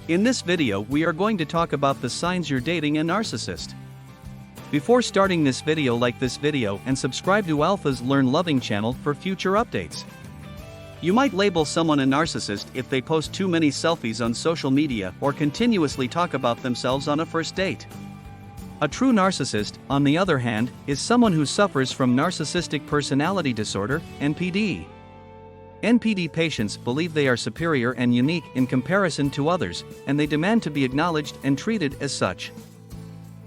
In this video we are going to talk about the signs you're dating a narcissist. Before starting this video, like this video and subscribe to Alpha's Learn Loving channel for future updates. You might label someone a narcissist if they post too many selfies on social media or continuously talk about themselves on a first date. A true narcissist, on the other hand, is someone who suffers from narcissistic personality disorder, NPD. NPD patients believe they are superior and unique in comparison to others, and they demand to be acknowledged and treated as such.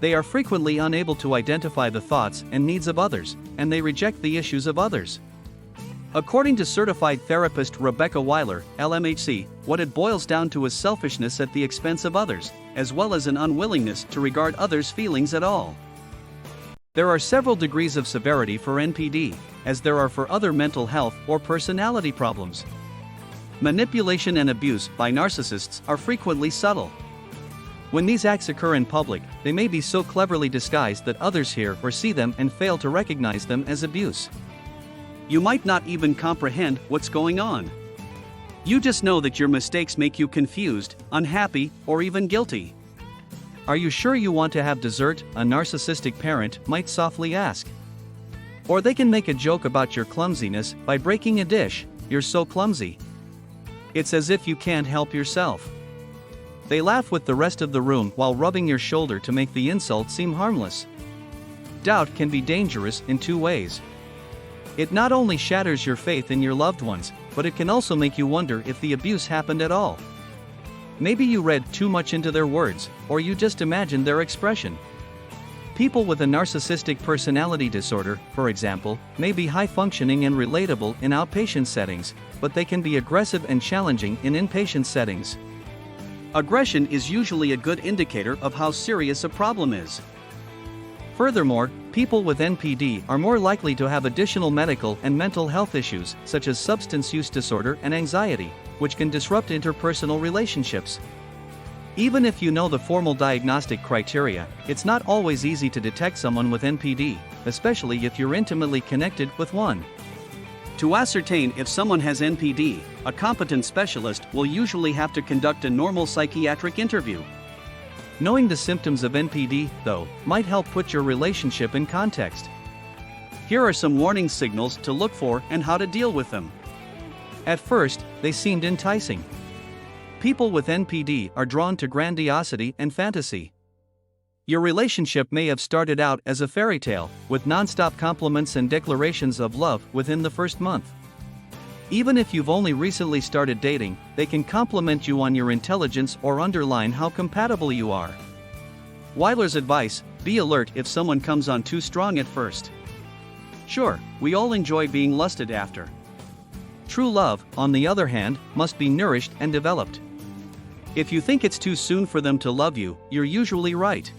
They are frequently unable to identify the thoughts and needs of others, and they reject the issues of others. According to certified therapist Rebecca Weiler, LMHC, what it boils down to is selfishness at the expense of others, as well as an unwillingness to regard others' feelings at all. There are several degrees of severity for NPD, as there are for other mental health or personality problems. Manipulation and abuse by narcissists are frequently subtle. When these acts occur in public, they may be so cleverly disguised that others hear or see them and fail to recognize them as abuse. You might not even comprehend what's going on. You just know that your mistakes make you confused, unhappy, or even guilty. Are you sure you want to have dessert? A narcissistic parent might softly ask. Or they can make a joke about your clumsiness by breaking a dish. You're so clumsy. It's as if you can't help yourself. They laugh with the rest of the room while rubbing your shoulder to make the insult seem harmless. Doubt can be dangerous in two ways. It not only shatters your faith in your loved ones, but it can also make you wonder if the abuse happened at all. Maybe you read too much into their words, or you just imagined their expression. People with a narcissistic personality disorder, for example, may be high-functioning and relatable in outpatient settings, but they can be aggressive and challenging in inpatient settings. Aggression is usually a good indicator of how serious a problem is. Furthermore, people with NPD are more likely to have additional medical and mental health issues, such as substance use disorder and anxiety, which can disrupt interpersonal relationships. Even if you know the formal diagnostic criteria, it's not always easy to detect someone with NPD, especially if you're intimately connected with one. To ascertain if someone has NPD, a competent specialist will usually have to conduct a normal psychiatric interview. Knowing the symptoms of NPD, though, might help put your relationship in context. Here are some warning signals to look for and how to deal with them. At first, they seemed enticing. People with NPD are drawn to grandiosity and fantasy. Your relationship may have started out as a fairy tale, with non-stop compliments and declarations of love within the first month. Even if you've only recently started dating, they can compliment you on your intelligence or underline how compatible you are. Weiler's advice: be alert if someone comes on too strong at first. Sure, we all enjoy being lusted after. True love, on the other hand, must be nourished and developed. If you think it's too soon for them to love you, you're usually right.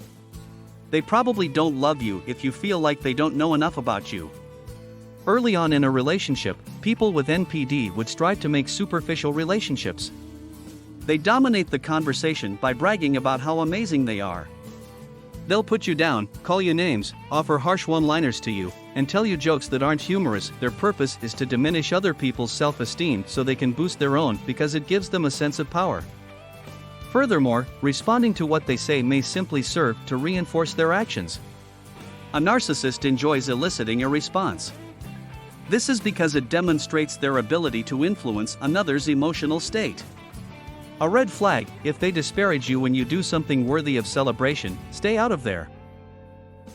They probably don't love you if you feel like they don't know enough about you. Early on in a relationship, people with NPD would strive to make superficial relationships. They dominate the conversation by bragging about how amazing they are. They'll put you down, call you names, offer harsh one-liners to you, and tell you jokes that aren't humorous. Their purpose is to diminish other people's self-esteem so they can boost their own because it gives them a sense of power. Furthermore, responding to what they say may simply serve to reinforce their actions. A narcissist enjoys eliciting a response. This is because it demonstrates their ability to influence another's emotional state. A red flag: if they disparage you when you do something worthy of celebration, stay out of there.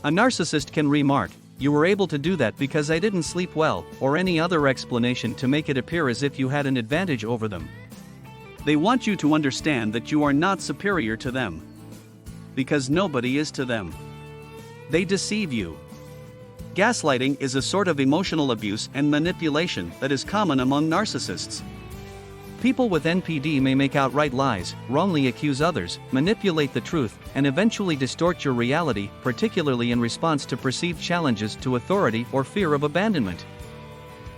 A narcissist can remark, "You were able to do that because I didn't sleep well," or any other explanation to make it appear as if you had an advantage over them. They want you to understand that you are not superior to them. Because nobody is to them. They deceive you. Gaslighting is a sort of emotional abuse and manipulation that is common among narcissists. People with NPD may make outright lies, wrongly accuse others, manipulate the truth, and eventually distort your reality, particularly in response to perceived challenges to authority or fear of abandonment.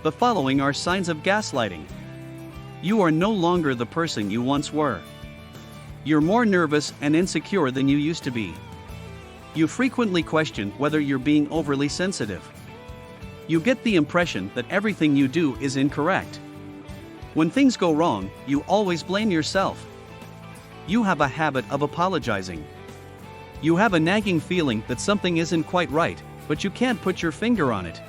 The following are signs of gaslighting. You are no longer the person you once were. You're more nervous and insecure than you used to be. You frequently question whether you're being overly sensitive. You get the impression that everything you do is incorrect. When things go wrong, you always blame yourself. You have a habit of apologizing. You have a nagging feeling that something isn't quite right, but you can't put your finger on it.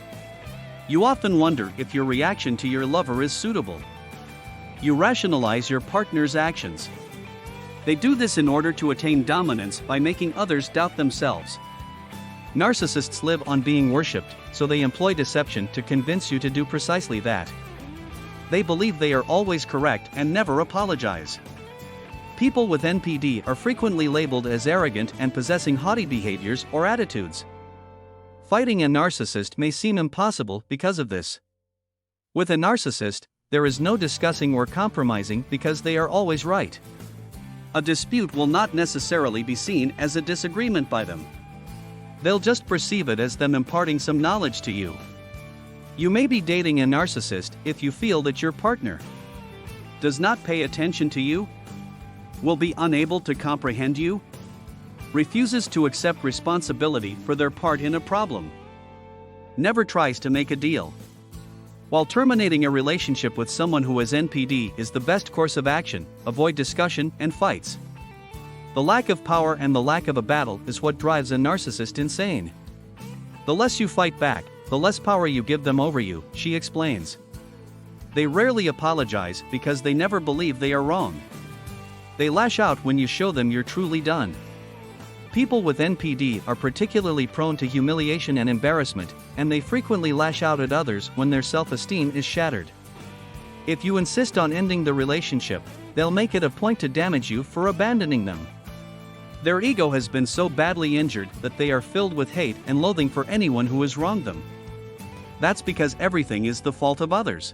You often wonder if your reaction to your lover is suitable. You rationalize your partner's actions. They do this in order to attain dominance by making others doubt themselves. Narcissists live on being worshipped, so they employ deception to convince you to do precisely that. They believe they are always correct and never apologize. People with NPD are frequently labeled as arrogant and possessing haughty behaviours or attitudes. Fighting a narcissist may seem impossible because of this. With a narcissist, there is no discussing or compromising because they are always right. A dispute will not necessarily be seen as a disagreement by them. They'll just perceive it as them imparting some knowledge to you. You may be dating a narcissist if you feel that your partner does not pay attention to you, will be unable to comprehend you, refuses to accept responsibility for their part in a problem, never tries to make a deal. While terminating a relationship with someone who has NPD is the best course of action, avoid discussion and fights. The lack of power and the lack of a battle is what drives a narcissist insane. The less you fight back, the less power you give them over you, she explains. They rarely apologize because they never believe they are wrong. They lash out when you show them you're truly done. People with NPD are particularly prone to humiliation and embarrassment, and they frequently lash out at others when their self-esteem is shattered. If you insist on ending the relationship, they'll make it a point to damage you for abandoning them. Their ego has been so badly injured that they are filled with hate and loathing for anyone who has wronged them. That's because everything is the fault of others.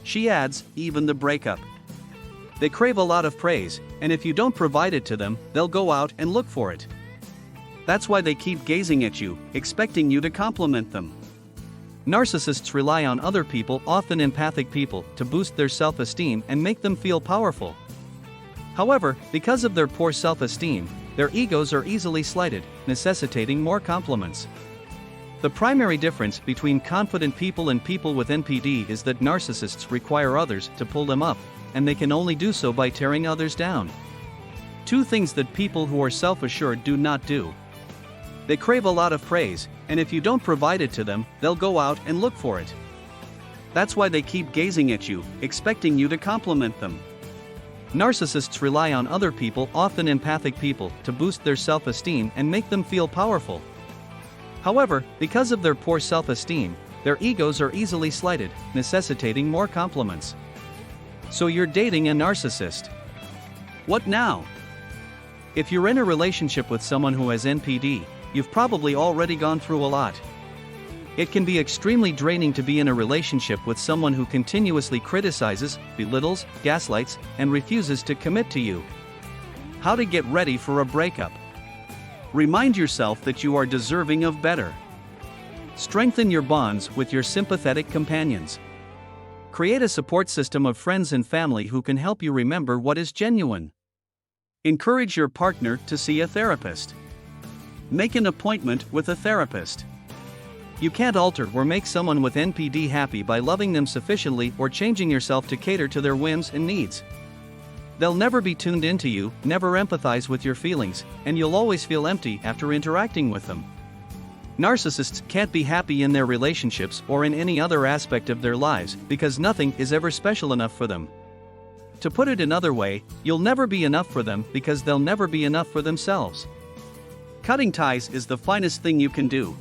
She adds, even the breakup. They crave a lot of praise, and if you don't provide it to them, they'll go out and look for it. That's why they keep gazing at you, expecting you to compliment them. Narcissists rely on other people, often empathic people, to boost their self-esteem and make them feel powerful. However, because of their poor self-esteem, their egos are easily slighted, necessitating more compliments. The primary difference between confident people and people with NPD is that narcissists require others to pull them up, and they can only do so by tearing others down. Two things that people who are self-assured do not do. They crave a lot of praise, and if you don't provide it to them, they'll go out and look for it. That's why they keep gazing at you, expecting you to compliment them. Narcissists rely on other people, often empathic people, to boost their self-esteem and make them feel powerful. However, because of their poor self-esteem, their egos are easily slighted, necessitating more compliments. So you're dating a narcissist. What now? If you're in a relationship with someone who has NPD, you've probably already gone through a lot. It can be extremely draining to be in a relationship with someone who continuously criticizes, belittles, gaslights, and refuses to commit to you. How to get ready for a breakup. Remind yourself that you are deserving of better. Strengthen your bonds with your sympathetic companions. Create a support system of friends and family who can help you remember what is genuine. Encourage your partner to see a therapist. Make an appointment with a therapist. You can't alter or make someone with NPD happy by loving them sufficiently or changing yourself to cater to their whims and needs. They'll never be tuned into you, never empathize with your feelings, and you'll always feel empty after interacting with them. Narcissists can't be happy in their relationships or in any other aspect of their lives because nothing is ever special enough for them. To put it another way, you'll never be enough for them because they'll never be enough for themselves. Cutting ties is the finest thing you can do.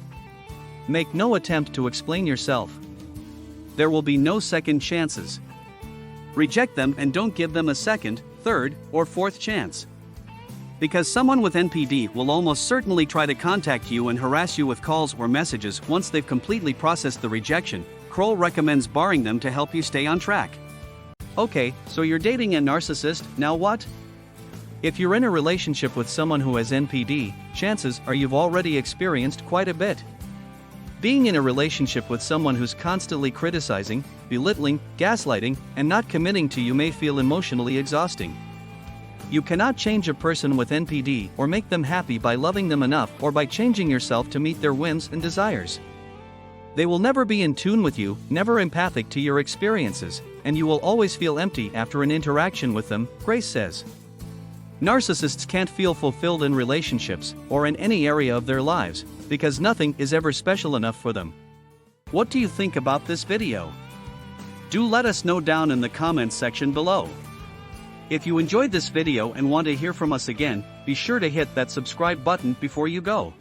Make no attempt to explain yourself. There will be no second chances. Reject them and don't give them a second, third, or fourth chance. Because someone with NPD will almost certainly try to contact you and harass you with calls or messages once they've completely processed the rejection, Kroll recommends barring them to help you stay on track. Okay, so you're dating a narcissist, now what? If you're in a relationship with someone who has NPD, chances are you've already experienced quite a bit. Being in a relationship with someone who's constantly criticizing, belittling, gaslighting, and not committing to you may feel emotionally exhausting. You cannot change a person with NPD or make them happy by loving them enough or by changing yourself to meet their whims and desires. They will never be in tune with you, never empathic to your experiences, and you will always feel empty after an interaction with them, Grace says. Narcissists can't feel fulfilled in relationships or in any area of their lives because nothing is ever special enough for them. What do you think about this video? Do let us know down in the comments section below. If you enjoyed this video and want to hear from us again, be sure to hit that subscribe button before you go.